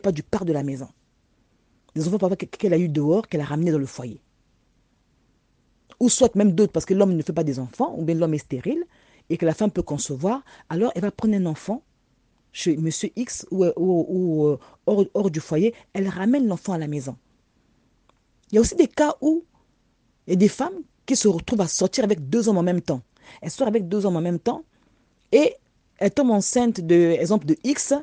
pas du quart de la maison. Des enfants parfois qu'elle a eu dehors, qu'elle a ramenés dans le foyer. Ou soit même d'autres, parce que l'homme ne fait pas des enfants, ou bien l'homme est stérile, et que la femme peut concevoir, alors elle va prendre un enfant chez monsieur X ou hors du foyer, elle ramène l'enfant à la maison. Il y a aussi des cas où il y a des femmes qui se retrouvent à sortir avec 2 hommes en même temps. Elles sortent avec 2 hommes en même temps et elles tombent enceintes de X,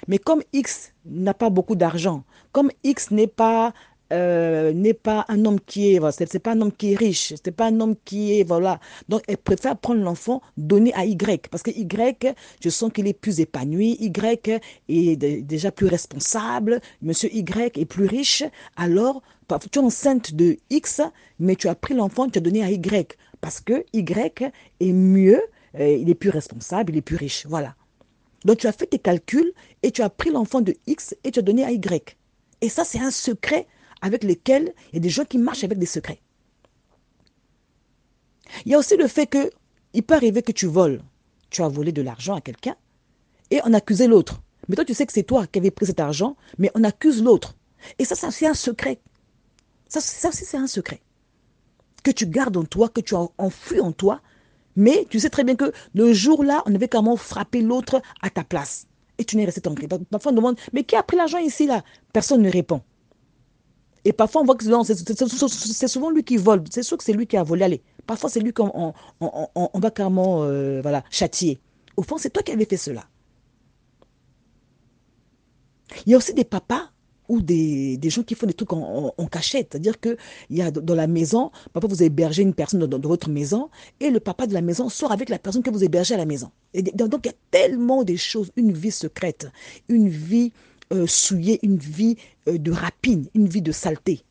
mais comme X n'a pas beaucoup d'argent, comme X n'est pas un homme qui est, voilà, c'est pas un homme qui est riche, c'est pas un homme qui est, voilà. Donc, elle préfère prendre l'enfant, donner à Y, parce que Y, je sens qu'il est plus épanoui, Y est déjà plus responsable, monsieur Y est plus riche, alors, tu es enceinte de X, mais tu as pris l'enfant, tu as donné à Y, parce que Y est mieux, il est plus responsable, il est plus riche, voilà. Donc, tu as fait tes calculs et tu as pris l'enfant de X et tu as donné à Y. Et ça, c'est un secret avec lesquels il y a des gens qui marchent avec des secrets. Il y a aussi le fait que il peut arriver que tu voles. Tu as volé de l'argent à quelqu'un et on accusait l'autre. Mais toi, tu sais que c'est toi qui avais pris cet argent, mais on accuse l'autre. Et ça c'est un secret. Ça aussi, c'est un secret. Que tu gardes en toi, que tu as enfoui en toi, mais tu sais très bien que le jour-là, on avait carrément frappé l'autre à ta place. Et tu n'es resté tranquille. Parfois, on demande, mais qui a pris l'argent ici, là? Personne ne répond. Et parfois, on voit que c'est souvent lui qui vole. C'est sûr que c'est lui qui a volé. Allez, parfois, c'est lui qu'on va carrément voilà, châtier. Au fond, c'est toi qui avais fait cela. Il y a aussi des papas ou des gens qui font des trucs en cachette. C'est-à-dire qu'il y a dans la maison, parfois vous hébergez une personne dans votre maison et le papa de la maison sort avec la personne que vous hébergez à la maison. Et donc, il y a tellement de choses, une vie secrète, une vie souillée, une vie de rapine, une vie de saleté.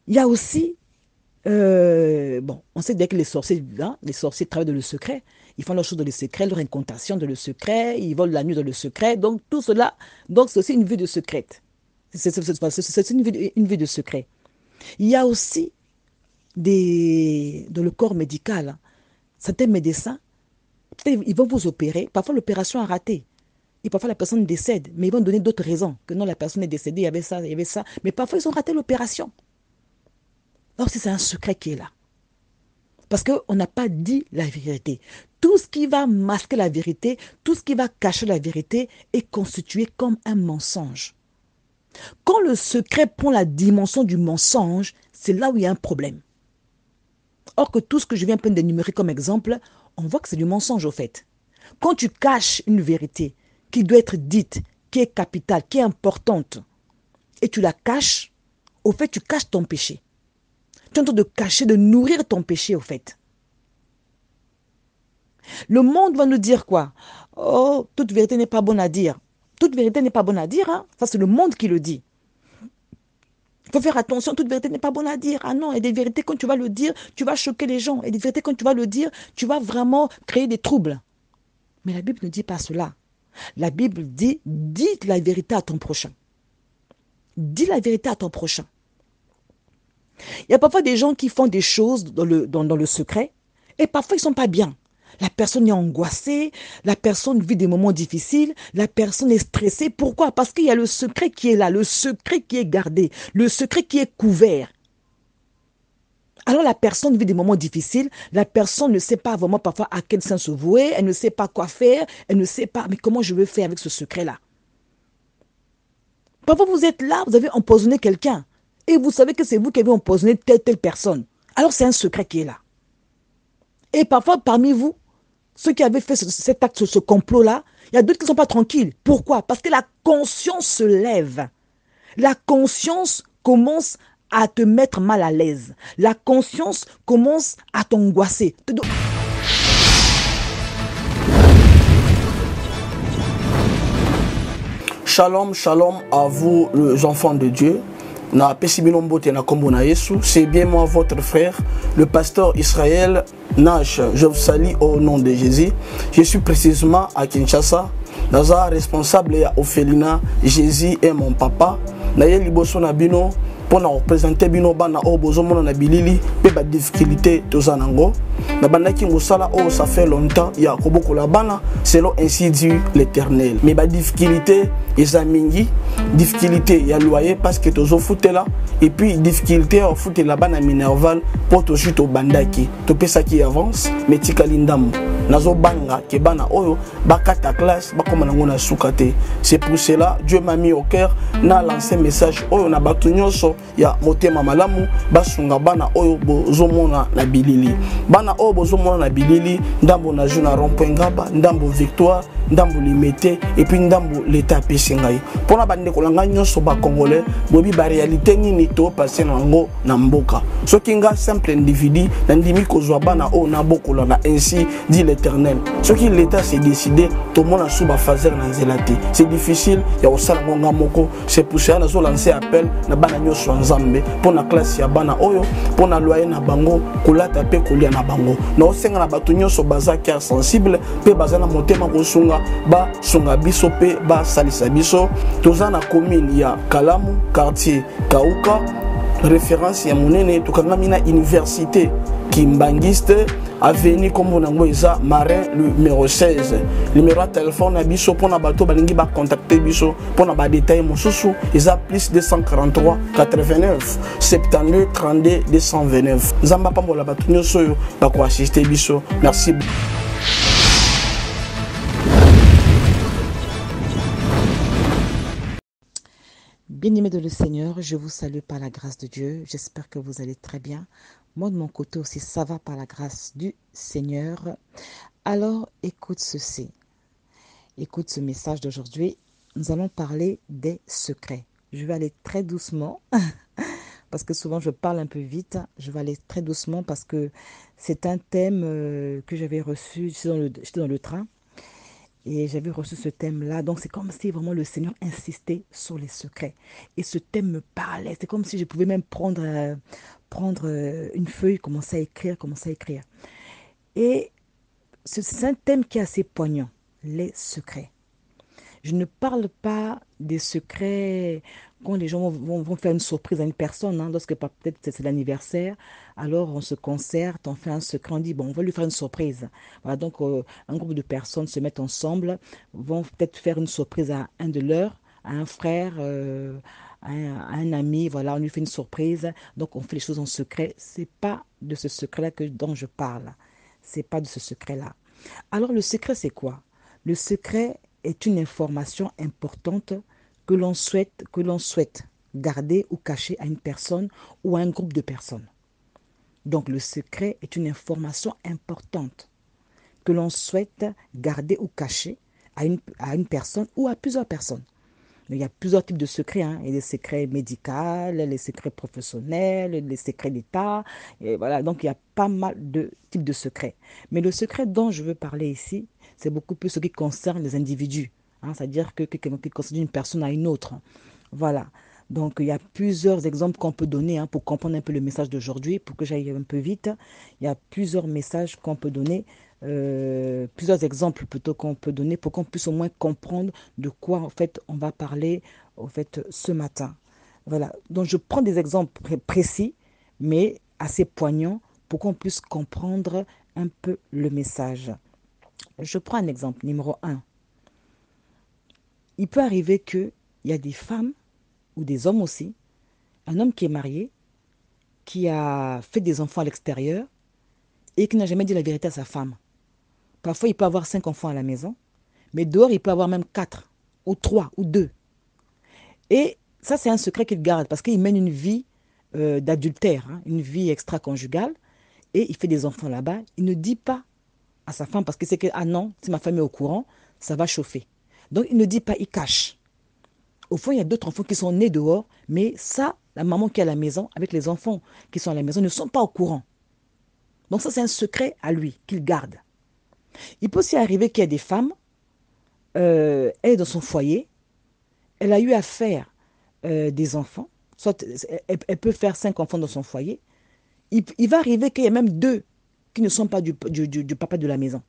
Il y a aussi, bon, on sait que les sorciers travaillent dans le secret, ils font leurs choses dans le secret, leur incantation dans le secret, ils volent la nuit dans le secret, donc tout cela, donc c'est aussi une vie de secrète. C'est une vie de secret. Il y a aussi dans le corps médical, certains médecins, ils vont vous opérer, parfois l'opération a raté. Et parfois la personne décède, mais ils vont donner d'autres raisons. Que non, la personne est décédée, il y avait ça, il y avait ça. Mais parfois ils ont raté l'opération. Alors c'est un secret qui est là. Parce qu'on n'a pas dit la vérité. Tout ce qui va masquer la vérité, tout ce qui va cacher la vérité est constitué comme un mensonge. Quand le secret prend la dimension du mensonge, c'est là où il y a un problème. Or que tout ce que je viens d'énumérer comme exemple, on voit que c'est du mensonge au fait. Quand tu caches une vérité qui doit être dite, qui est capitale, qui est importante, et tu la caches, au fait tu caches ton péché. Tu es en train de cacher, de nourrir ton péché au fait. Le monde va nous dire quoi? Oh, toute vérité n'est pas bonne à dire. Toute vérité n'est pas bonne à dire, hein? Ça c'est le monde qui le dit. Il faut faire attention, toute vérité n'est pas bonne à dire. Ah non, il y a des vérités quand tu vas le dire, tu vas choquer les gens. Il y a des vérités quand tu vas le dire, tu vas vraiment créer des troubles. Mais la Bible ne dit pas cela. La Bible dit, dis la vérité à ton prochain. Dis la vérité à ton prochain. Il y a parfois des gens qui font des choses dans le secret et parfois ils ne sont pas bien. La personne est angoissée, la personne vit des moments difficiles, la personne est stressée. Pourquoi? Parce qu'il y a le secret qui est là, le secret qui est gardé, le secret qui est couvert. Alors la personne vit des moments difficiles, la personne ne sait pas vraiment parfois à quel sens se vouer, elle ne sait pas quoi faire, elle ne sait pas, mais comment je veux faire avec ce secret-là? Parfois vous êtes là, vous avez empoisonné quelqu'un et vous savez que c'est vous qui avez empoisonné telle personne. Alors c'est un secret qui est là. Et parfois parmi vous, ceux qui avaient fait cet acte, ce complot-là, il y a d'autres qui ne sont pas tranquilles. Pourquoi? Parce que la conscience se lève. La conscience commence à te mettre mal à l'aise. La conscience commence à t'angoisser. Shalom, shalom à vous les enfants de Dieu. C'est bien moi votre frère, le pasteur Israël Nash. Je vous salue au nom de Jésus. Je suis précisément à Kinshasa. Naza responsable à Ophelina. Jésus est mon papa. Naye liboso nabino pour nous représenter bino bana o bozomona na bilili pe ba difficulté tozanango na bandaki ngosala o ça fait longtemps ya koboko la bana selon ainsi dit l'Éternel mais ba difficulté ezamingi difficulté ya loyer parce que tozo foutela et puis difficulté au foot la bana minerval pour to juste au bandaki to pesa qui avance mais tikali ndam nazo banga ke bana oyo bakata classe bakoma nango na sukate. C'est pour cela Dieu m'a mis au cœur na lancé message oyo na batu nyonso ya motema malamu basunga bana oyo bozomona na bilili bana oyo bozomona na bilili ndambo na juna rond-point ngaba ndambo victoire ndambo limité et puis ndambo l'état pesingai pona bande kolanga nyonso ba congolais bobi ba réalité nini to passer nango na mboka soki nga simple individu na ndimi kozwa bana oyo na bokola na ainsi dit l'Éternel soki l'état s'est décidé to mona suba fazer na nzelati c'est difficile ya osala ngonga moko. C'est pour ça nazo lancer appel na bana nyonso nzambe pona classe ya bana oyo pona loyer na bango kolata pe kolia na bango na osenga na batu nyonso baza cœur sensible pe baza na motema kosunga ba sunga biso pe ba salisa biso toza na commune ya Kalamu quartier Kauka référence ya monene tokanga mina université Kimbangiste avenue comme nango eza Marin numéro 16 numéro de téléphone na biso pona bato balingi ba contacter biso pona ba détail mosusu eza plus 243 89 72 32 229 nzamba pambola bato nyonso yo ba ko assister biso. Merci. Bien-aimés de le Seigneur, je vous salue par la grâce de Dieu. J'espère que vous allez très bien. Moi, de mon côté aussi, ça va par la grâce du Seigneur. Alors, écoute ceci. Écoute ce message d'aujourd'hui. Nous allons parler des secrets. Je vais aller très doucement parce que souvent je parle un peu vite. Je vais aller très doucement parce que c'est un thème que j'avais reçu. J'étais dans le train. Et j'avais reçu ce thème-là. Donc, c'est comme si vraiment le Seigneur insistait sur les secrets. Et ce thème me parlait. C'est comme si je pouvais même prendre une feuille, commencer à écrire. Et c'est un thème qui est assez poignant. Les secrets. Je ne parle pas des secrets quand les gens vont faire une surprise à une personne, hein, lorsque peut-être c'est l'anniversaire, alors on se concerte, on fait un secret, on dit, bon, on va lui faire une surprise. Voilà, donc un groupe de personnes se mettent ensemble, vont peut-être faire une surprise à un de leurs, à un frère, à un ami, voilà, on lui fait une surprise, donc on fait les choses en secret. C'est pas de ce secret-là dont je parle. C'est pas de ce secret-là. Alors le secret, c'est quoi? Le secret est une information importante que l'on souhaite garder ou cacher à une personne ou à un groupe de personnes. Donc le secret est une information importante que l'on souhaite garder ou cacher à une personne ou à plusieurs personnes. Mais il y a plusieurs types de secrets, hein. Il y a les secrets médicaux, les secrets professionnels, les secrets d'État. Et voilà, donc il y a pas mal de types de secrets. Mais le secret dont je veux parler ici, c'est beaucoup plus ce qui concerne les individus. Hein, c'est-à-dire que qui concerne une personne à une autre. Voilà. Donc il y a plusieurs exemples qu'on peut donner, hein, pour comprendre un peu le message d'aujourd'hui, pour que j'aille un peu vite. Il y a plusieurs messages qu'on peut donner. Plusieurs exemples plutôt qu'on peut donner pour qu'on puisse au moins comprendre de quoi en fait on va parler en fait ce matin. Voilà, donc je prends des exemples précis mais assez poignants pour qu'on puisse comprendre un peu le message. Je prends un exemple numéro 1. Il peut arriver qu'il y a des femmes ou des hommes aussi, un homme qui est marié, qui a fait des enfants à l'extérieur et qui n'a jamais dit la vérité à sa femme. Parfois, il peut avoir 5 enfants à la maison, mais dehors, il peut avoir même 4, ou 3, ou 2. Et ça, c'est un secret qu'il garde, parce qu'il mène une vie d'adultère, hein, une vie extra-conjugale, et il fait des enfants là-bas. Il ne dit pas à sa femme, parce qu'il sait que, ah non, si ma femme est au courant, ça va chauffer. Donc, il ne dit pas, il cache. Au fond, il y a d'autres enfants qui sont nés dehors, mais ça, la maman qui est à la maison, avec les enfants qui sont à la maison, ne sont pas au courant. Donc ça, c'est un secret à lui, qu'il garde. Il peut aussi arriver qu'il y ait des femmes, elle est dans son foyer, elle a eu à faire des enfants, soit elle peut faire 5 enfants dans son foyer. Il va arriver qu'il y ait même 2 qui ne sont pas du papa de la maison.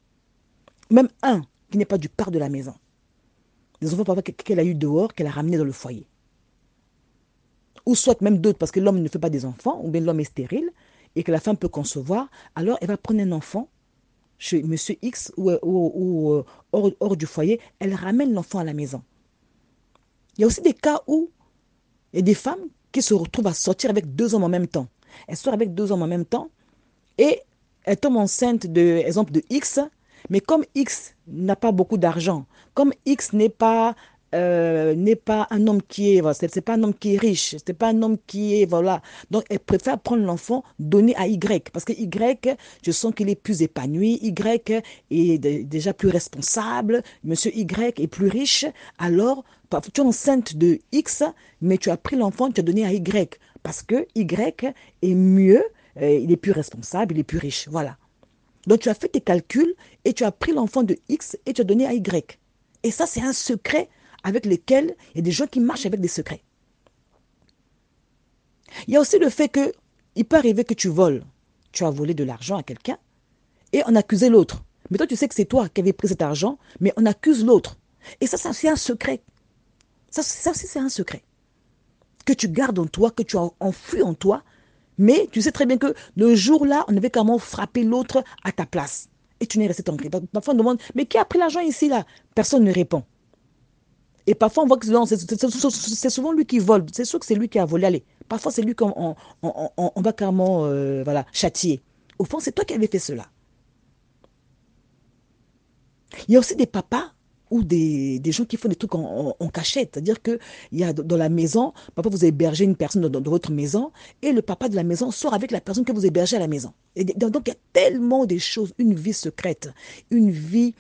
Même 1 qui n'est pas du père de la maison. Des enfants qu'elle a eu dehors, qu'elle a ramenés dans le foyer. ou soit même d'autres, parce que l'homme ne fait pas des enfants, ou bien l'homme est stérile, et que la femme peut concevoir, alors elle va prendre un enfant chez Monsieur X ou hors du foyer, elle ramène l'enfant à la maison. Il y a aussi des cas où il y a des femmes qui se retrouvent à sortir avec 2 hommes en même temps. Elles sortent avec 2 hommes en même temps et elles tombent enceintes de, exemple, de X, mais comme X n'a pas beaucoup d'argent, comme X n'est pas un homme qui est, voilà, c'est pas un homme qui est riche, c'est pas un homme qui est, voilà. Donc, elle préfère prendre l'enfant donné à Y, parce que Y, je sens qu'il est plus épanoui, Y est déjà plus responsable, monsieur Y est plus riche, alors, tu es enceinte de X, mais tu as pris l'enfant, tu as donné à Y, parce que Y est mieux, il est plus responsable, il est plus riche, voilà. Donc, tu as fait tes calculs et tu as pris l'enfant de X et tu as donné à Y. Et ça, c'est un secret avec lequel il y a des gens qui marchent avec des secrets. Il y a aussi le fait que il peut arriver que tu voles. Tu as volé de l'argent à quelqu'un et on accusait l'autre. Mais toi, tu sais que c'est toi qui avais pris cet argent, mais on accuse l'autre. Et ça c'est un secret. Ça aussi, c'est un secret. Que tu gardes en toi, que tu as enfoui en toi. Mais tu sais très bien que le jour-là, on avait carrément frappé l'autre à ta place. Et tu n'es resté tranquille. Parfois, on demande, mais qui a pris l'argent ici, là? Personne ne répond. Et parfois, on voit que c'est souvent lui qui vole. C'est sûr que c'est lui qui a volé. Allez, parfois, c'est lui qu'on va carrément voilà, châtier. Au fond, c'est toi qui avais fait cela. Il y a aussi des papas ou des gens qui font des trucs en cachette. C'est-à-dire qu'il y a dans la maison, parfois vous hébergez une personne dans votre maison et le papa de la maison sort avec la personne que vous hébergez à la maison. Et donc, il y a tellement de choses, une vie secrète, une vie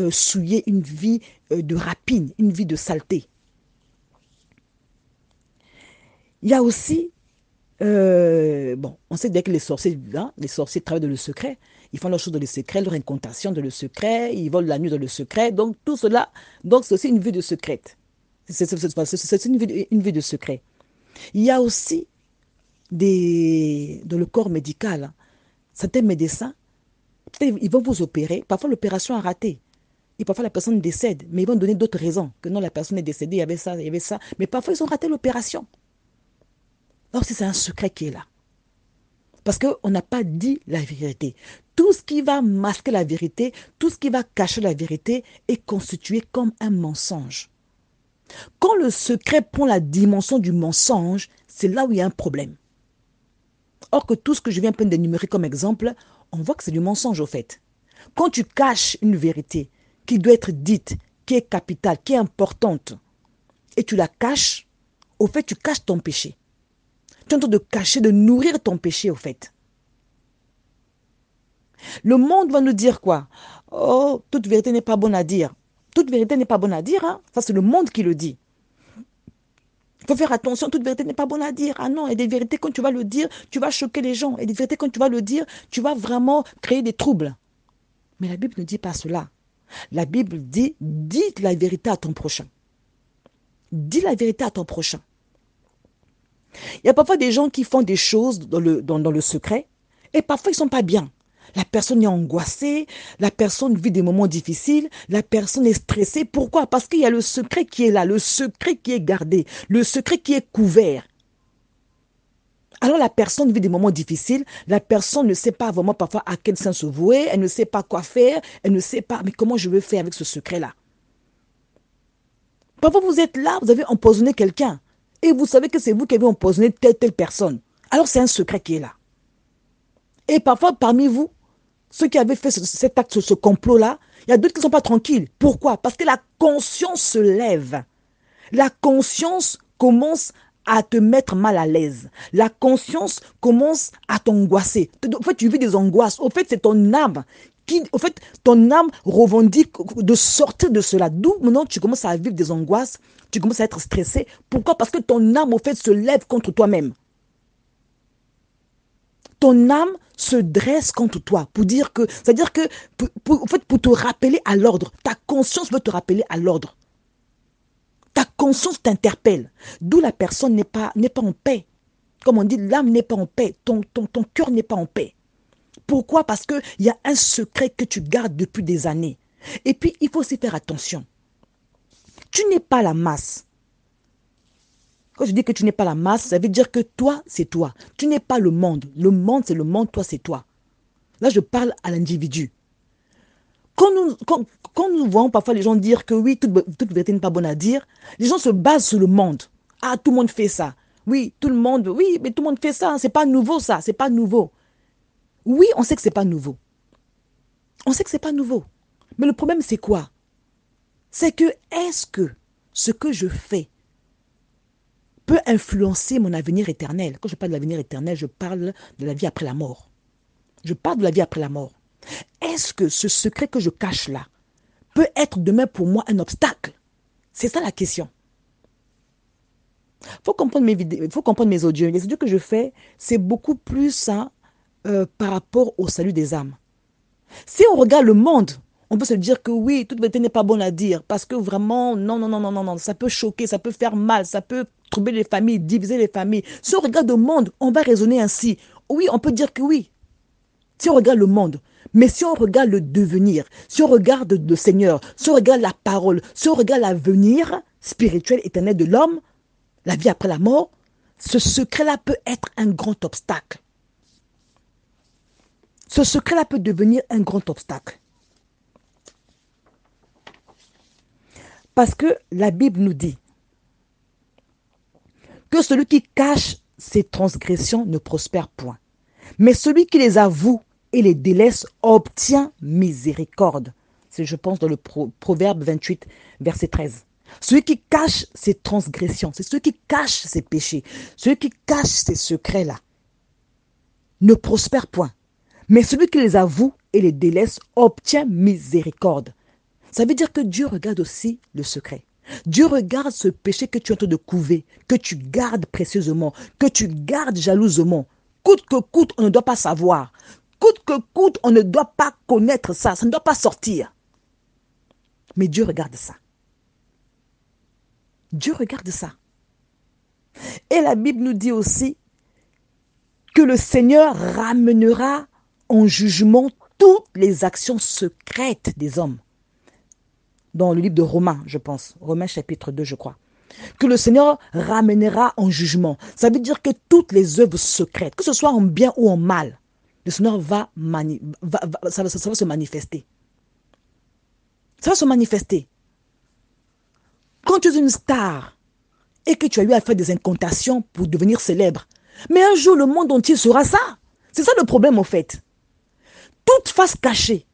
souillée, une vie de rapine, une vie de saleté. Il y a aussi, bon, on sait dès que les sorciers travaillent dans le secret, ils font leurs choses dans le secret, leur incantation dans le secret, ils volent la nuit dans le secret, donc tout cela, donc c'est aussi une vie de secrète. C'est une vie de secret. Il y a aussi dans le corps médical, hein, certains médecins, ils vont vous opérer, parfois l'opération a raté. Et parfois la personne décède, mais ils vont donner d'autres raisons, que non, la personne est décédée, il y avait ça, mais parfois ils ont raté l'opération. Alors c'est un secret qui est là. Parce qu'on n'a pas dit la vérité. Tout ce qui va masquer la vérité, tout ce qui va cacher la vérité est constitué comme un mensonge. Quand le secret prend la dimension du mensonge, c'est là où il y a un problème. Or que tout ce que je viens de d'énumérer comme exemple, on voit que c'est du mensonge au fait. Quand tu caches une vérité qui doit être dite, qui est capitale, qui est importante, et tu la caches, au fait tu caches ton péché. Tu es en train de cacher, de nourrir ton péché au fait. Le monde va nous dire quoi? Oh, toute vérité n'est pas bonne à dire. Toute vérité n'est pas bonne à dire, hein? Ça c'est le monde qui le dit. Il faut faire attention, toute vérité n'est pas bonne à dire. Ah non, il y a des vérités quand tu vas le dire, tu vas choquer les gens. Et des vérités quand tu vas le dire, tu vas vraiment créer des troubles. Mais la Bible ne dit pas cela. La Bible dit, dis la vérité à ton prochain. Dis la vérité à ton prochain. Il y a parfois des gens qui font des choses dans le secret et parfois ils ne sont pas bien. La personne est angoissée, la personne vit des moments difficiles, la personne est stressée. Pourquoi? Parce qu'il y a le secret qui est là, le secret qui est gardé, le secret qui est couvert. Alors la personne vit des moments difficiles, la personne ne sait pas vraiment parfois à quel sens se vouer, elle ne sait pas quoi faire, elle ne sait pas, mais comment je veux faire avec ce secret-là? Parfois vous êtes là, vous avez empoisonné quelqu'un. Et vous savez que c'est vous qui avez empoisonné telle personne. Alors c'est un secret qui est là. Et parfois parmi vous, ceux qui avaient fait cet acte, ce complot-là, il y a d'autres qui ne sont pas tranquilles. Pourquoi? Parce que la conscience se lève. La conscience commence à te mettre mal à l'aise. La conscience commence à t'angoisser. En fait, tu vis des angoisses. Au fait, c'est ton âme ton âme revendique de sortir de cela. D'où maintenant tu commences à vivre des angoisses, tu commences à être stressé. Pourquoi? Parce que ton âme, au fait, se lève contre toi-même. Ton âme se dresse contre toi pour dire que, c'est-à-dire que, en fait, pour te rappeler à l'ordre. Ta conscience veut te rappeler à l'ordre. Ta conscience t'interpelle. D'où la personne n'est pas en paix. Comme on dit, l'âme n'est pas en paix. Ton cœur n'est pas en paix. Pourquoi? Parce qu'il y a un secret que tu gardes depuis des années. Et puis, il faut aussi faire attention. Tu n'es pas la masse. Quand je dis que tu n'es pas la masse, ça veut dire que toi, c'est toi. Tu n'es pas le monde. Le monde, c'est le monde, toi, c'est toi. Là, je parle à l'individu. Quand nous voyons parfois les gens dire que oui, toute vérité n'est pas bonne à dire, les gens se basent sur le monde. Ah, tout le monde fait ça. Oui, tout le monde, oui, mais tout le monde fait ça. C'est pas nouveau, ça. C'est pas nouveau. Oui, on sait que c'est pas nouveau. On sait que c'est pas nouveau. Mais le problème, c'est quoi? C'est que est-ce que ce que je fais peut influencer mon avenir éternel? Quand je parle de l'avenir éternel, je parle de la vie après la mort. Je parle de la vie après la mort. Est-ce que ce secret que je cache là peut être demain pour moi un obstacle? C'est ça la question. Il faut comprendre mes vidéos, il faut comprendre mes audios. Les audios que je fais, c'est beaucoup plus par rapport au salut des âmes. Si on regarde le monde, on peut se dire que oui, toute vérité n'est pas bonne à dire parce que vraiment, non, ça peut choquer, ça peut faire mal, ça peut troubler les familles, diviser les familles. Si on regarde le monde, on va raisonner ainsi. Oui, on peut dire que oui. Si on regarde le monde, mais si on regarde le devenir, si on regarde le Seigneur, si on regarde la parole, si on regarde l'avenir spirituel éternel de l'homme, la vie après la mort, ce secret-là peut être un grand obstacle. Ce secret-là peut devenir un grand obstacle. Parce que la Bible nous dit que celui qui cache ses transgressions ne prospère point. Mais celui qui les avoue et les délaisse obtient miséricorde. C'est, je pense, dans le Proverbe 28, verset 13. Celui qui cache ses transgressions, c'est celui qui cache ses péchés, celui qui cache ses secrets-là, ne prospère point. Mais celui qui les avoue et les délaisse obtient miséricorde. Ça veut dire que Dieu regarde aussi le secret. Dieu regarde ce péché que tu es en train de couver, que tu gardes précieusement, que tu gardes jalousement. Coûte que coûte, on ne doit pas savoir. Coûte que coûte, on ne doit pas connaître ça. Ça ne doit pas sortir. Mais Dieu regarde ça. Dieu regarde ça. Et la Bible nous dit aussi que le Seigneur ramènera en jugement toutes les actions secrètes des hommes. Dans le livre de Romains, je pense. Romains chapitre 2, je crois. Que le Seigneur ramènera en jugement. Ça veut dire que toutes les œuvres secrètes, que ce soit en bien ou en mal, le Seigneur ça va se manifester. Ça va se manifester. Quand tu es une star et que tu as eu à faire des incantations pour devenir célèbre, mais un jour le monde entier saura ça. C'est ça le problème au fait. Toute face cachée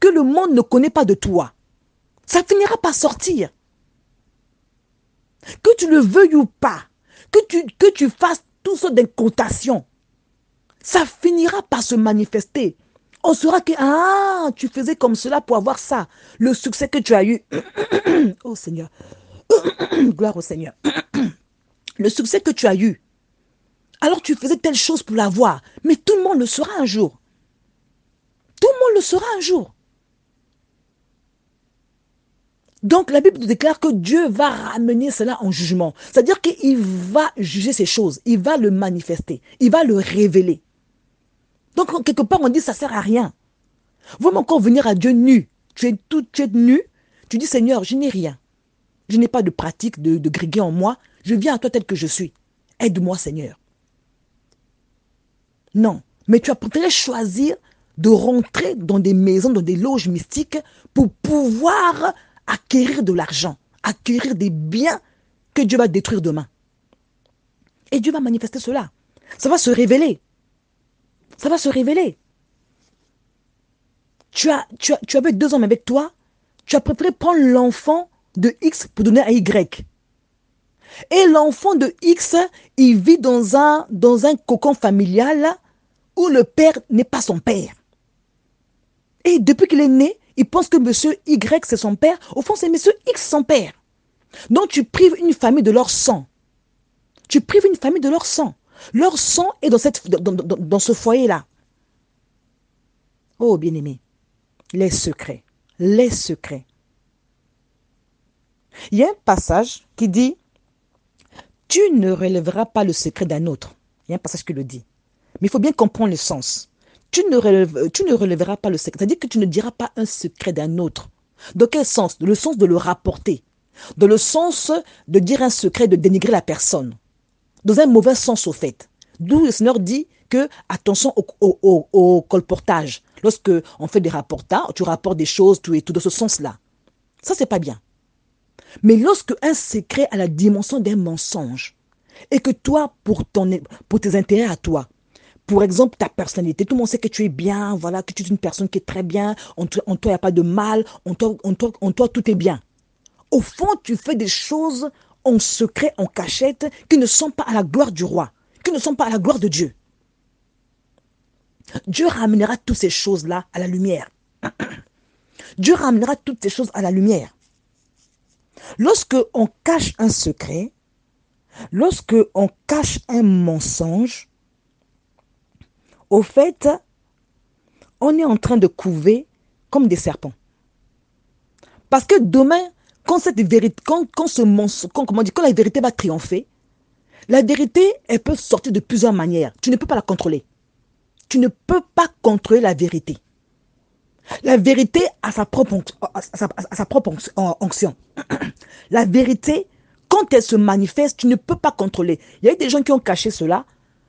que le monde ne connaît pas de toi, ça finira par sortir. Que tu le veuilles ou pas, que tu fasses toutes sortes d'incantations, ça finira par se manifester. On saura que tu faisais comme cela pour avoir ça. Le succès que tu as eu. Oh Seigneur. Gloire au Seigneur. Le succès que tu as eu. Alors tu faisais telle chose pour l'avoir. Mais tout le monde le saura un jour. Tout le monde le saura un jour. Donc la Bible nous déclare que Dieu va ramener cela en jugement. C'est-à-dire qu'il va juger ces choses. Il va le manifester. Il va le révéler. Donc quelque part on dit ça ne sert à rien. Vaut mieux encore venir à Dieu nu. Tu es nu. Tu dis Seigneur, je n'ai rien. Je n'ai pas de pratique de griguer en moi. Je viens à toi tel que je suis. Aide-moi Seigneur. Non. Mais tu as peut-être choisir de rentrer dans des maisons, dans des loges mystiques pour pouvoir acquérir de l'argent, acquérir des biens que Dieu va détruire demain. Et Dieu va manifester cela. Ça va se révéler. Ça va se révéler. Tu avais 2 hommes avec toi, tu as préféré prendre l'enfant de X pour donner à Y. Et l'enfant de X, il vit dans un cocon familial où le père n'est pas son père. Et depuis qu'il est né, il pense que monsieur Y c'est son père. Au fond, c'est monsieur X son père. Donc tu prives une famille de leur sang. Tu prives une famille de leur sang. Leur sang est dans ce foyer-là. Oh, bien-aimé, les secrets, les secrets. Il y a un passage qui dit « Tu ne relèveras pas le secret d'un autre ». Il y a un passage qui le dit. Mais il faut bien comprendre le sens. Tu ne relèveras pas le secret. C'est-à-dire que tu ne diras pas un secret d'un autre. Dans quel sens? Le sens de le rapporter. Dans le sens de dire un secret, de dénigrer la personne. Dans un mauvais sens au fait. D'où le Seigneur dit que attention au colportage. Lorsque on fait des rapportages, tu rapportes des choses, tout et tout dans ce sens-là. Ça, c'est pas bien. Mais lorsque un secret a la dimension d'un mensonge, et que toi, pour tes intérêts à toi, pour exemple, ta personnalité, tout le monde sait que tu es bien, voilà, que tu es une personne qui est très bien, en toi, il n'y a pas de mal, en toi, tout est bien. Au fond, tu fais des choses en secret, en cachette, qui ne sont pas à la gloire du roi, qui ne sont pas à la gloire de Dieu. Dieu ramènera toutes ces choses-là à la lumière. Dieu ramènera toutes ces choses à la lumière. Lorsque on cache un secret, lorsque on cache un mensonge, au fait, on est en train de couver comme des serpents. Parce que demain, quand cette vérité, quand la vérité va triompher, la vérité, elle peut sortir de plusieurs manières. Tu ne peux pas la contrôler. Tu ne peux pas contrôler la vérité. La vérité a sa propre onction. La vérité, quand elle se manifeste, tu ne peux pas contrôler. Il y a eu des gens qui ont caché cela.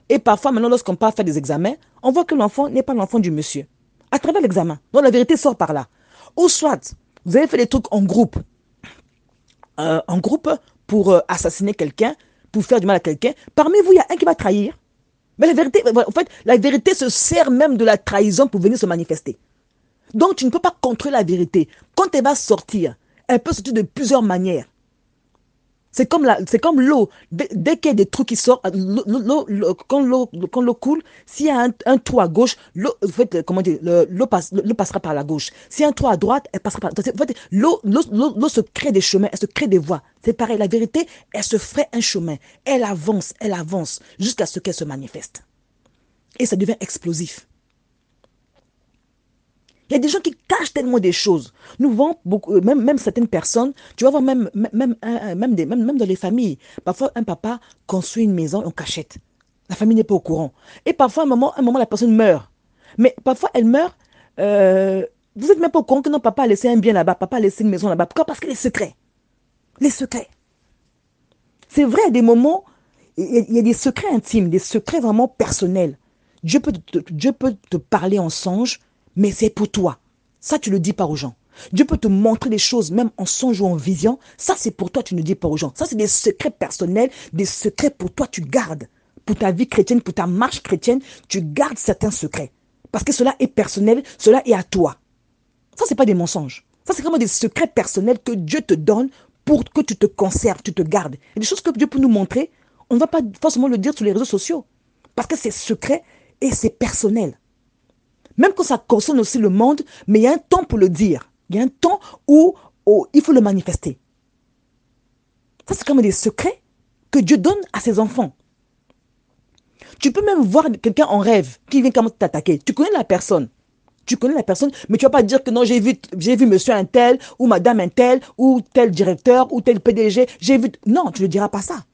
Et parfois, maintenant, lorsqu'on part faire des examens, on voit que l'enfant n'est pas l'enfant du monsieur. À travers l'examen. Donc, la vérité sort par là. Ou soit, vous avez fait des trucs en groupe pour assassiner quelqu'un, pour faire du mal à quelqu'un. Parmi vous, il y a un qui va trahir. Mais la vérité, en fait, la vérité se sert même de la trahison pour venir se manifester. Donc, tu ne peux pas contrôler la vérité. Quand elle va sortir, elle peut sortir de plusieurs manières. C'est comme l'eau. Dès qu'il y a des trous qui sortent, quand l'eau coule, s'il y a un trou à gauche, l'eau passera par la gauche. S'il y a un trou à droite, elle passera par la droite. En fait, l'eau se crée des chemins, elle se crée des voies. C'est pareil, la vérité, elle se ferait un chemin. Elle avance, jusqu'à ce qu'elle se manifeste. Et ça devient explosif. Il y a des gens qui cachent tellement des choses. Nous voyons beaucoup, même certaines personnes, tu vas voir même dans les familles. Parfois, un papa construit une maison en cachette. La famille n'est pas au courant. Et parfois, à un moment, la personne meurt. Mais parfois, elle meurt. Vous n'êtes même pas au courant que non, papa a laissé un bien là-bas, papa a laissé une maison là-bas. Pourquoi? Parce que les secrets. Les secrets. C'est vrai, à des moments, il y a des secrets intimes, des secrets vraiment personnels. Dieu peut te parler en songe, mais c'est pour toi. Ça, tu ne le dis pas aux gens. Dieu peut te montrer des choses, même en songe ou en vision. Ça, c'est pour toi, tu ne le dis pas aux gens. Ça, c'est des secrets personnels, des secrets pour toi, tu gardes. Pour ta vie chrétienne, pour ta marche chrétienne, tu gardes certains secrets. Parce que cela est personnel, cela est à toi. Ça, ce n'est pas des mensonges. Ça, c'est vraiment des secrets personnels que Dieu te donne pour que tu te conserves, tu te gardes. Il y a des choses que Dieu peut nous montrer, on ne va pas forcément le dire sur les réseaux sociaux. Parce que c'est secret et c'est personnel. Même quand ça concerne aussi le monde, mais il y a un temps pour le dire. Il y a un temps où il faut le manifester. Ça, c'est comme des secrets que Dieu donne à ses enfants. Tu peux même voir quelqu'un en rêve qui vient comme t'attaquer. Tu connais la personne. Tu connais la personne, mais tu ne vas pas dire que non, j'ai vu monsieur un tel, ou madame un tel, ou tel directeur, ou tel PDG. J'ai vu. Non, tu ne diras pas ça.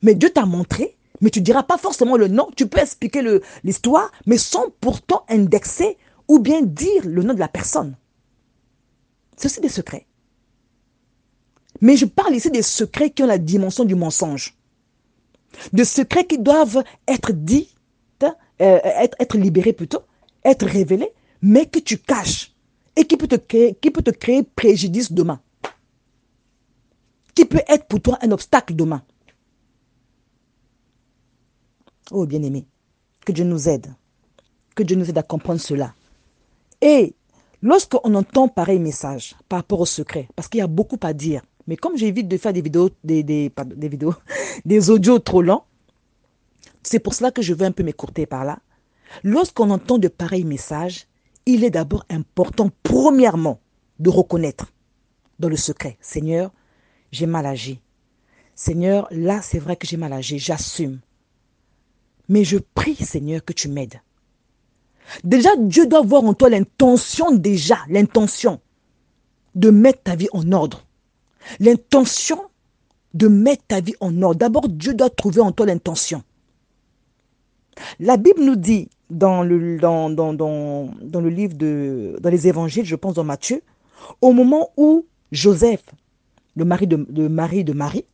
Mais Dieu t'a montré. Mais tu ne diras pas forcément le nom. Tu peux expliquer l'histoire, mais sans pourtant indexer ou bien dire le nom de la personne. C'est aussi des secrets. Mais je parle ici des secrets qui ont la dimension du mensonge. De secrets qui doivent être dits, être libérés plutôt, être révélés, mais que tu caches et qui peut te créer préjudice demain. Qui peut être pour toi un obstacle demain. Oh bien-aimé, que Dieu nous aide. Que Dieu nous aide à comprendre cela. Et lorsqu'on entend pareil message par rapport au secret, parce qu'il y a beaucoup à dire, mais comme j'évite de faire des vidéos, des audios trop longs, c'est pour cela que je veux un peu m'écourter par là. Lorsqu'on entend de pareils messages, il est d'abord important, premièrement, de reconnaître dans le secret, Seigneur, j'ai mal agi. Seigneur, là c'est vrai que j'ai mal agi, j'assume. Mais je prie, Seigneur, que tu m'aides. Déjà, Dieu doit voir en toi l'intention de mettre ta vie en ordre. L'intention de mettre ta vie en ordre. D'abord, Dieu doit trouver en toi l'intention. La Bible nous dit dans le livre dans les évangiles, je pense dans Matthieu, au moment où Joseph, le mari de Marie,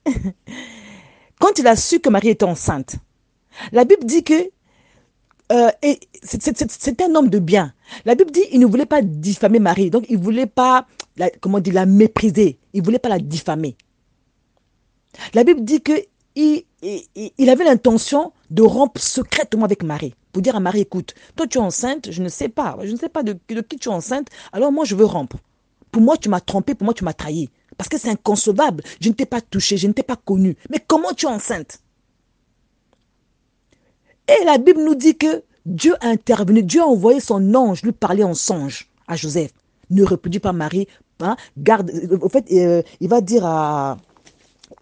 quand il a su que Marie était enceinte, la Bible dit que c'est un homme de bien. La Bible dit qu'il ne voulait pas diffamer Marie, donc il ne voulait pas, comment dire, la mépriser, il ne voulait pas la diffamer. La Bible dit que il avait l'intention de rompre secrètement avec Marie, pour dire à Marie, écoute, toi tu es enceinte, je ne sais pas de qui tu es enceinte, alors moi je veux rompre. Pour moi tu m'as trompé, pour moi tu m'as trahi. Parce que c'est inconcevable, je ne t'ai pas touché, je ne t'ai pas connu. Mais comment tu es enceinte? Et la Bible nous dit que Dieu a intervenu, Dieu a envoyé son ange lui parler en songe à Joseph. Ne répudie pas Marie, hein, garde, au fait, il va dire à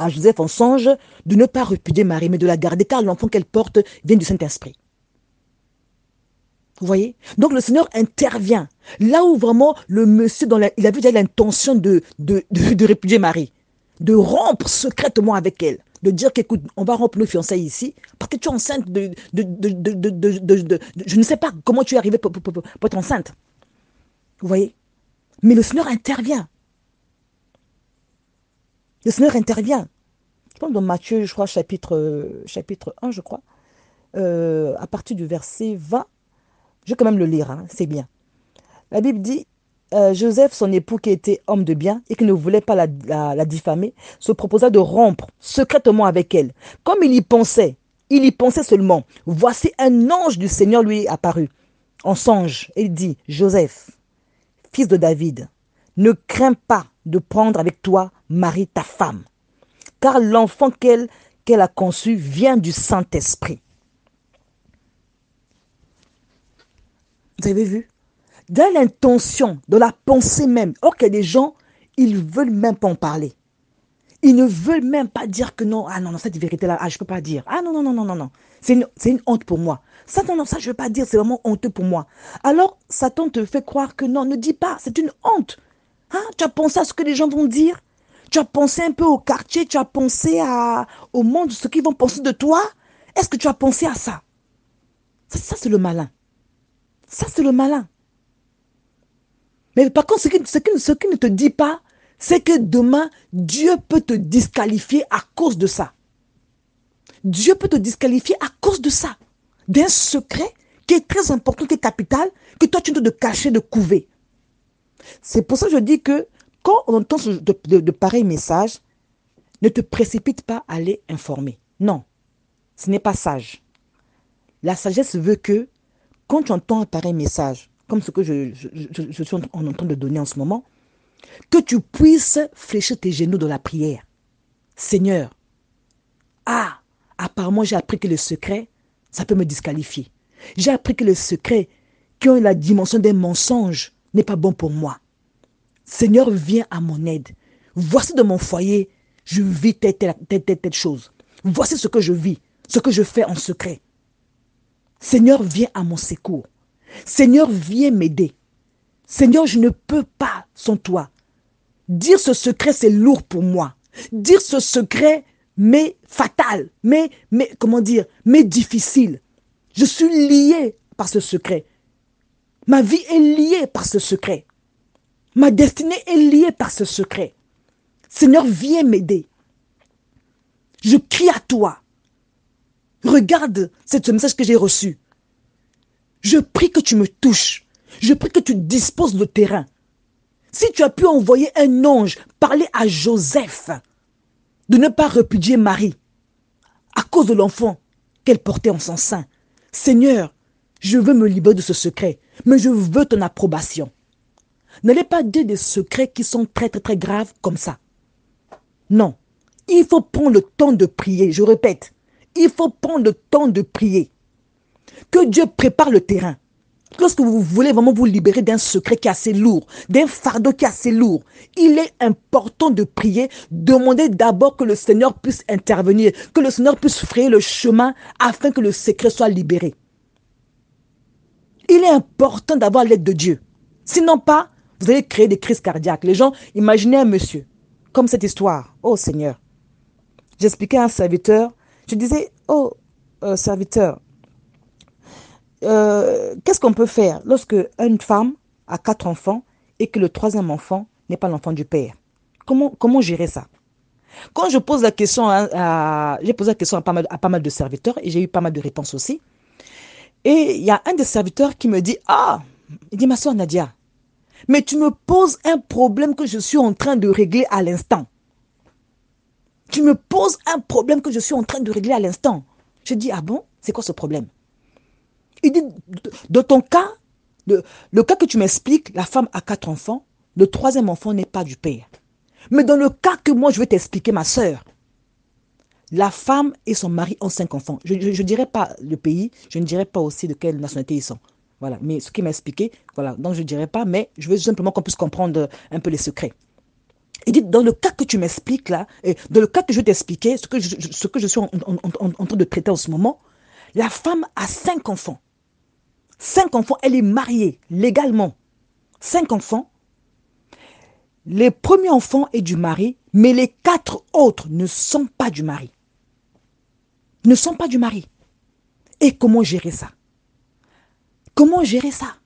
Joseph en songe de ne pas répudier Marie, mais de la garder, car l'enfant qu'elle porte vient du Saint-Esprit. Vous voyez? Donc le Seigneur intervient. Là où vraiment le monsieur, il avait déjà l'intention de répudier Marie, de rompre secrètement avec elle, de dire qu'écoute, on va rompre nos fiançailles ici, parce que tu es enceinte je ne sais pas comment tu es arrivée pour être enceinte. Vous voyez? Mais le Seigneur intervient. Le Seigneur intervient. Je pense dans Matthieu, je crois, chapitre 1, je crois, à partir du verset 20, je vais quand même le lire, hein, c'est bien. La Bible dit, Joseph, son époux qui était homme de bien et qui ne voulait pas la diffamer, se proposa de rompre secrètement avec elle. Comme il y pensait seulement, voici un ange du Seigneur lui apparut en songe et il dit, Joseph, fils de David, ne crains pas de prendre avec toi Marie ta femme, car l'enfant qu'elle a conçu vient du Saint-Esprit. Vous avez vu? Dans l'intention, dans la pensée même. Or qu'il y a des gens, ils ne veulent même pas en parler. Ils ne veulent même pas dire que non, ah non, cette vérité-là, je ne peux pas dire. Ah non, non, non, non, non, non. C'est une honte pour moi. Ça, non, non, ça, je ne veux pas dire, c'est vraiment honteux pour moi. Alors, Satan te fait croire que non, ne dis pas, c'est une honte. Hein? Tu as pensé à ce que les gens vont dire? Tu as pensé un peu au quartier, tu as pensé au monde, ce qu'ils vont penser de toi? Est-ce que tu as pensé à ça? Ça c'est le malin. Ça, c'est le malin. Mais par contre, ce qui ne te dit pas, c'est que demain, Dieu peut te disqualifier à cause de ça. Dieu peut te disqualifier à cause de ça. D'un secret qui est très important, qui est capital, que toi, tu dois te cacher, de couver. C'est pour ça que je dis que quand on entend de pareils messages, ne te précipite pas à aller informer. Non, ce n'est pas sage. La sagesse veut que quand tu entends un pareil message, comme ce que je suis en train de donner en ce moment, que tu puisses fléchir tes genoux dans la prière. Seigneur, apparemment j'ai appris que le secret, ça peut me disqualifier. J'ai appris que le secret qui ont la dimension d'un mensonge n'est pas bon pour moi. Seigneur, viens à mon aide. Voici dans mon foyer, je vis telle chose. Voici ce que je vis, ce que je fais en secret. Seigneur, viens à mon secours. Seigneur, viens m'aider. Seigneur, je ne peux pas sans toi. Dire ce secret, c'est lourd pour moi. Dire ce secret, mais fatal, mais difficile. Je suis lié par ce secret. Ma vie est liée par ce secret. Ma destinée est liée par ce secret. Seigneur, viens m'aider. Je crie à toi. Regarde ce message que j'ai reçu. Je prie que tu me touches. Je prie que tu disposes le terrain. Si tu as pu envoyer un ange parler à Joseph de ne pas répudier Marie à cause de l'enfant qu'elle portait en son sein, Seigneur, je veux me libérer de ce secret, mais je veux ton approbation. N'allez pas dire des secrets qui sont très très très graves comme ça. Non, il faut prendre le temps de prier, je répète, il faut prendre le temps de prier. Que Dieu prépare le terrain. Lorsque vous voulez vraiment vous libérer d'un secret qui est assez lourd, d'un fardeau qui est assez lourd, il est important de prier, demander d'abord que le Seigneur puisse intervenir, que le Seigneur puisse frayer le chemin afin que le secret soit libéré. Il est important d'avoir l'aide de Dieu. Sinon pas, vous allez créer des crises cardiaques. Les gens, imaginez un monsieur, comme cette histoire. Oh Seigneur. J'expliquais à un serviteur, je disais, serviteur, qu'est-ce qu'on peut faire lorsque une femme a 4 enfants et que le 3e enfant n'est pas l'enfant du père? comment gérer ça? Quand je pose la question j'ai posé la question à pas mal de serviteurs et j'ai eu pas mal de réponses aussi. Et il y a un des serviteurs qui me dit, il dit, ma soeur Nadia, mais tu me poses un problème que je suis en train de régler à l'instant. Tu me poses un problème que je suis en train de régler à l'instant. Je dis, ah bon, c'est quoi ce problème? Il dit, dans ton cas, le cas que tu m'expliques, la femme a 4 enfants, le 3e enfant n'est pas du père. Mais dans le cas que moi je vais t'expliquer, ma soeur, la femme et son mari ont 5 enfants. Je ne dirais pas le pays, je ne dirais pas aussi de quelle nationalité ils sont. Voilà, mais ce qu'il m'a expliqué, voilà, donc je ne dirais pas, mais je veux simplement qu'on puisse comprendre un peu les secrets. Il dit, dans le cas que tu m'expliques là, et dans le cas que je vais t'expliquer, ce que je suis en train de traiter en ce moment, la femme a 5 enfants. 5 enfants, elle est mariée légalement. 5 enfants. Les premiers enfants est du mari, mais les 4 autres ne sont pas du mari. Ne sont pas du mari. Et comment gérer ça? Comment gérer ça?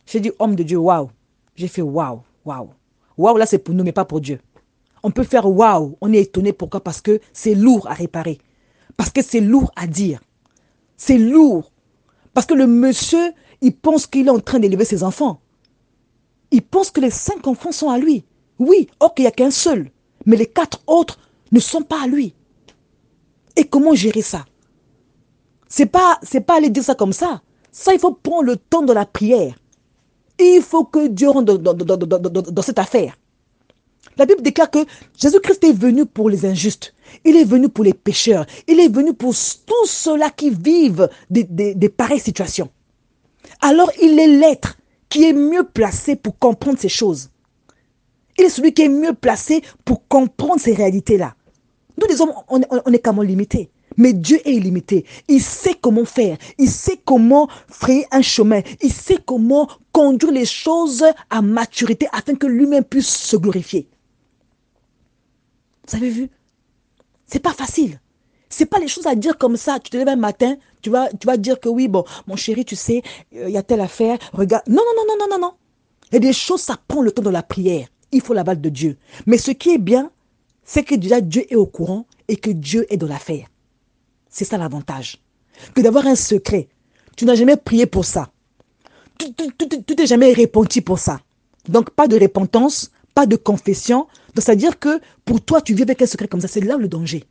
J'ai dit, homme de Dieu, waouh. J'ai fait waouh, waouh. Waouh, là c'est pour nous, mais pas pour Dieu. On peut faire waouh, on est étonné. Pourquoi? Parce que c'est lourd à réparer. Parce que c'est lourd à dire. C'est lourd. Parce que le monsieur, il pense qu'il est en train d'élever ses enfants. Il pense que les 5 enfants sont à lui. Oui, ok, il n'y a qu'un seul. Mais les 4 autres ne sont pas à lui. Et comment gérer ça? C'est pas aller dire ça comme ça. Ça, il faut prendre le temps de la prière. Il faut que Dieu rentre dans cette affaire. La Bible déclare que Jésus-Christ est venu pour les injustes. Il est venu pour les pécheurs. Il est venu pour tous ceux-là qui vivent des pareilles situations. Alors, il est l'être qui est mieux placé pour comprendre ces choses. Il est celui qui est mieux placé pour comprendre ces réalités-là. Nous, les hommes, on est quand même limités. Mais Dieu est illimité. Il sait comment faire. Il sait comment frayer un chemin. Il sait comment conduire les choses à maturité afin que lui-même puisse se glorifier. Vous avez vu? C'est pas facile. C'est pas les choses à dire comme ça. Tu te lèves un matin, tu vas dire que oui, bon, mon chéri, tu sais, il y a telle affaire, regarde. Non, non, non, non, non, non, non. Il y a des choses, ça prend le temps de la prière. Il faut l'aval de Dieu. Mais ce qui est bien, c'est que déjà Dieu est au courant et que Dieu est dans l'affaire. C'est ça l'avantage. Que d'avoir un secret. Tu n'as jamais prié pour ça. Tu t'es jamais repenti pour ça. Donc, pas de repentance, pas de confession. Donc, c'est-à-dire que pour toi, tu vis avec un secret comme ça. C'est là le danger.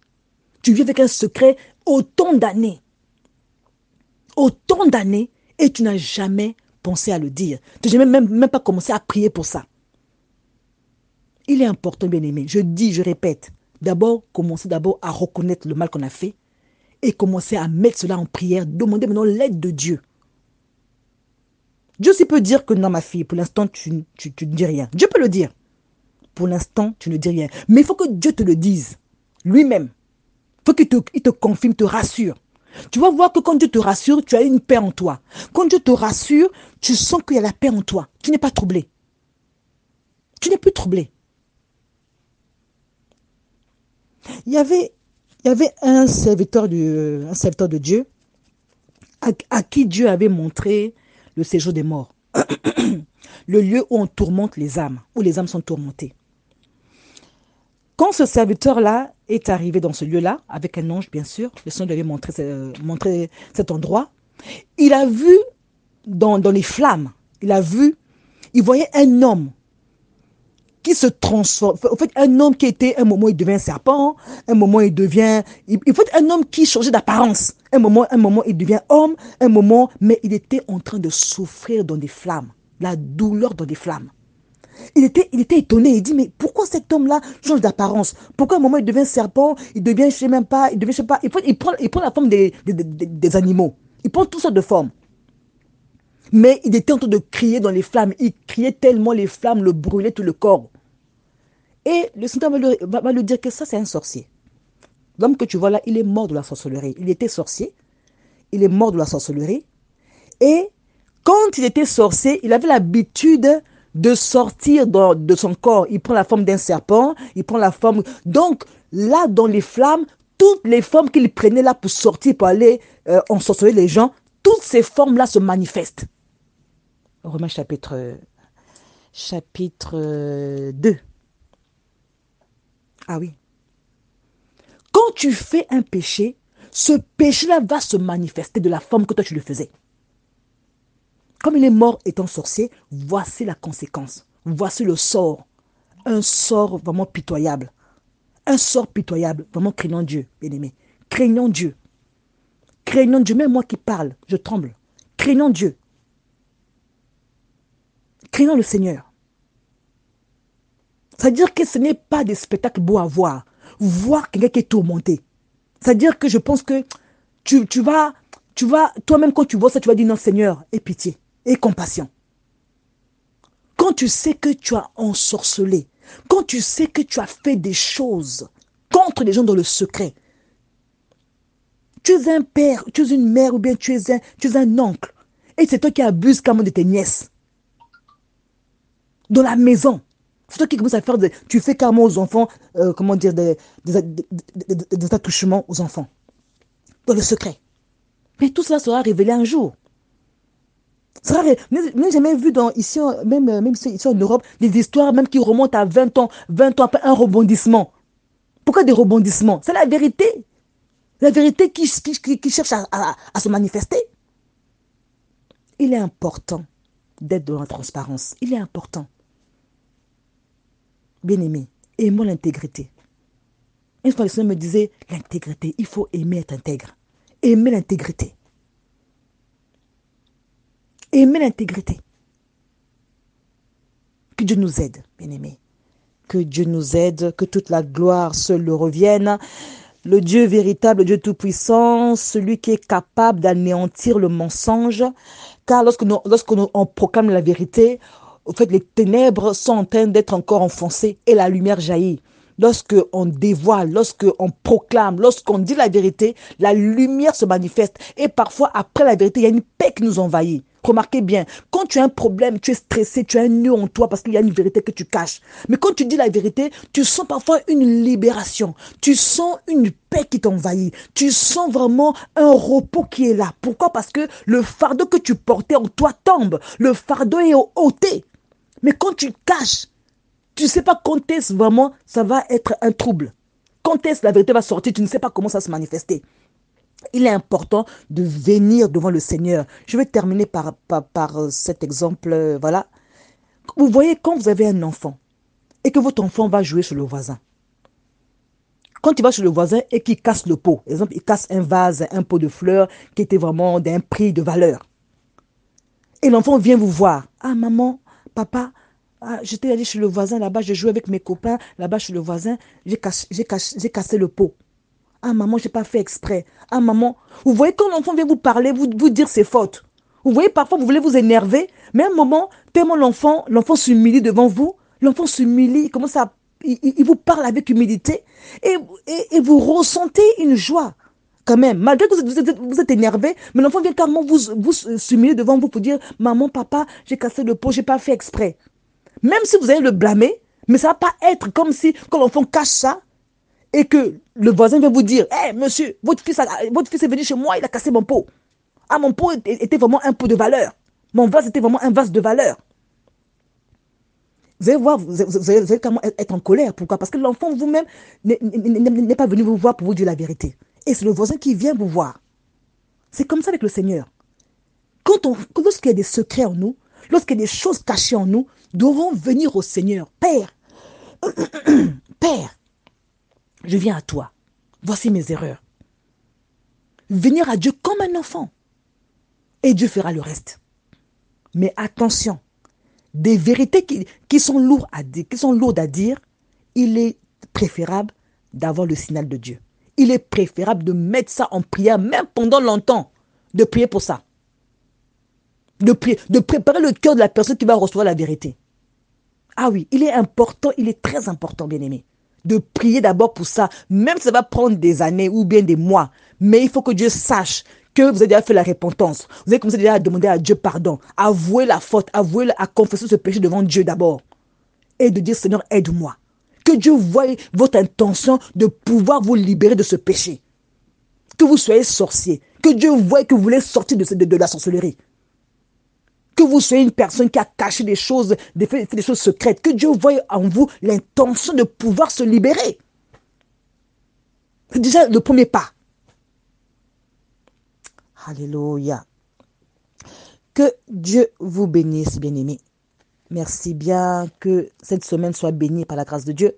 Tu vis avec un secret autant d'années. Autant d'années et tu n'as jamais pensé à le dire. Tu n'as même pas commencé à prier pour ça. Il est important, bien-aimé. Je répète. D'abord, commencer d'abord à reconnaître le mal qu'on a fait et commencer à mettre cela en prière. Demander maintenant l'aide de Dieu. Dieu aussi peut dire que non, ma fille, pour l'instant, tu ne dis rien. Dieu peut le dire. Pour l'instant, tu ne dis rien. Mais il faut que Dieu te le dise. Lui-même. Il faut qu'il te confirme, te rassure. Tu vas voir que quand Dieu te rassure, tu as une paix en toi. Quand Dieu te rassure, tu sens qu'il y a la paix en toi. Tu n'es pas troublé. Tu n'es plus troublé. Il y avait un serviteur de Dieu à qui Dieu avait montré le séjour des morts. Le lieu où on tourmente les âmes, où les âmes sont tourmentées. Quand ce serviteur-là est arrivé dans ce lieu-là, avec un ange bien sûr, le Seigneur lui avait montré cet endroit, il a vu dans les flammes, il voyait un homme qui se transforme. En fait, un homme qui était, un moment il devient un serpent, un moment il devient, il faut un homme qui changeait d'apparence. Un moment il devient homme, un moment, mais il était en train de souffrir dans des flammes, la douleur dans des flammes. Il était étonné, il dit, mais pourquoi cet homme-là change d'apparence? Pourquoi à un moment il devient serpent, il devient, je sais même pas, il devient, je sais pas, il prend la forme des animaux. Il prend toutes sortes de formes. Mais il était en train de crier dans les flammes. Il criait tellement les flammes le brûlaient tout le corps. Et le Seigneur va lui dire que ça, c'est un sorcier. L'homme que tu vois là, il est mort de la sorcellerie. Il était sorcier. Il est mort de la sorcellerie. Et quand il était sorcier, il avait l'habitude de sortir de son corps. Il prend la forme d'un serpent. Il prend la forme... Donc, là, dans les flammes, toutes les formes qu'il prenait là pour sortir, pour aller ensorceler les gens, toutes ces formes-là se manifestent. Romains chapitre 2. Ah oui. Quand tu fais un péché, ce péché-là va se manifester de la forme que toi tu le faisais. Comme il est mort étant sorcier, voici la conséquence. Voici le sort. Un sort vraiment pitoyable. Un sort pitoyable. Vraiment craignant Dieu, bien-aimé. Craignant Dieu. Craignant Dieu. Même moi qui parle, je tremble. Craignant Dieu. Craignant le Seigneur. C'est-à-dire que ce n'est pas des spectacles beaux à voir. Voir quelqu'un qui est tourmenté. C'est-à-dire que je pense que tu vas, toi-même quand tu vois ça, tu vas dire non Seigneur, aie pitié, aie compassion. Quand tu sais que tu as ensorcelé, quand tu sais que tu as fait des choses contre les gens dans le secret, tu es un père, tu es une mère ou bien tu es un oncle, et c'est toi qui abuses carrément de tes nièces. Dans la maison. C'est toi qui commences à faire tu fais carrément aux enfants, comment dire, des attouchements aux enfants. Dans le secret. Mais tout cela sera révélé un jour. Je n'ai jamais vu ici, même ici en Europe, des histoires même qui remontent à 20 ans après un rebondissement. Pourquoi des rebondissements? C'est la vérité. La vérité qui cherche à se manifester. Il est important d'être dans la transparence. Il est important. Bien-aimé, aimons l'intégrité. Une fois, le Seigneur me disait, l'intégrité, il faut aimer être intègre. Aimer l'intégrité. Aimer l'intégrité. Que Dieu nous aide, bien-aimé. Que Dieu nous aide, que toute la gloire seule le revienne. Le Dieu véritable, le Dieu tout-puissant, celui qui est capable d'anéantir le mensonge. Car lorsqu'on proclame la vérité, en fait, les ténèbres sont en train d'être encore enfoncées et la lumière jaillit. Lorsqu'on dévoile, lorsqu'on proclame, lorsqu'on dit la vérité, la lumière se manifeste. Et parfois, après la vérité, il y a une paix qui nous envahit. Remarquez bien, quand tu as un problème, tu es stressé, tu as un nœud en toi parce qu'il y a une vérité que tu caches. Mais quand tu dis la vérité, tu sens parfois une libération. Tu sens une paix qui t'envahit. Tu sens vraiment un repos qui est là. Pourquoi? Parce que le fardeau que tu portais en toi tombe. Le fardeau est ôté. Mais quand tu caches, tu ne sais pas quand est-ce vraiment ça va être un trouble. Quand est-ce la vérité va sortir, tu ne sais pas comment ça va se manifester. Il est important de venir devant le Seigneur. Je vais terminer par cet exemple. Voilà. Vous voyez, quand vous avez un enfant et que votre enfant va jouer chez le voisin, quand il va chez le voisin et qu'il casse le pot, par exemple, il casse un vase, un pot de fleurs qui était vraiment d'un prix de valeur. Et l'enfant vient vous voir. Ah, maman, papa, j'étais allé chez le voisin là-bas, je jouais avec mes copains là-bas chez le voisin, j'ai cassé le pot. Ah maman, je n'ai pas fait exprès. Ah maman, vous voyez quand l'enfant vient vous parler, vous dire ses fautes. Vous voyez, parfois vous voulez vous énerver, mais à un moment, tellement l'enfant s'humilie devant vous, l'enfant s'humilie, il vous parle avec humilité et vous ressentez une joie quand même. Malgré que vous êtes énervé, mais l'enfant vient carrément vous s'humilier devant vous pour dire, maman, papa, j'ai cassé le pot, je n'ai pas fait exprès. Même si vous allez le blâmer, mais ça ne va pas être comme si, quand l'enfant cache ça, et que le voisin vient vous dire, hé, monsieur, votre fils est venu chez moi, il a cassé mon pot. Ah, mon pot était vraiment un pot de valeur. Mon vase était vraiment un vase de valeur. Vous allez voir, vous allez comment être en colère. Pourquoi? Parce que l'enfant vous-même n'est pas venu vous voir pour vous dire la vérité. Et c'est le voisin qui vient vous voir. C'est comme ça avec le Seigneur. Lorsqu'il y a des secrets en nous, lorsqu'il y a des choses cachées en nous, nous devons venir au Seigneur. Père, Père, je viens à toi. Voici mes erreurs. Venir à Dieu comme un enfant. Et Dieu fera le reste. Mais attention, des vérités qui sont lourdes à dire, il est préférable d'avoir le signal de Dieu. Il est préférable de mettre ça en prière, même pendant longtemps, de prier pour ça. De préparer le cœur de la personne qui va recevoir la vérité. Ah oui, il est important, il est très important, bien-aimé, de prier d'abord pour ça, même si ça va prendre des années ou bien des mois. Mais il faut que Dieu sache que vous avez déjà fait la repentance. Vous avez commencé déjà à demander à Dieu pardon, avouer la faute, à confesser ce péché devant Dieu d'abord. Et de dire, Seigneur, aide-moi. Que Dieu voie votre intention de pouvoir vous libérer de ce péché. Que vous soyez sorcier. Que Dieu voie que vous voulez sortir de la sorcellerie. Que vous soyez une personne qui a caché des choses, fait des choses secrètes. Que Dieu voie en vous l'intention de pouvoir se libérer. C'est déjà le premier pas. Alléluia. Que Dieu vous bénisse, bien-aimés. Merci bien, que cette semaine soit bénie par la grâce de Dieu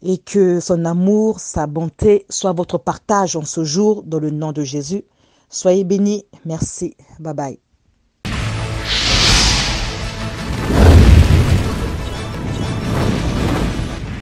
et que son amour, sa bonté soit votre partage en ce jour dans le nom de Jésus. Soyez bénis. Merci. Bye bye.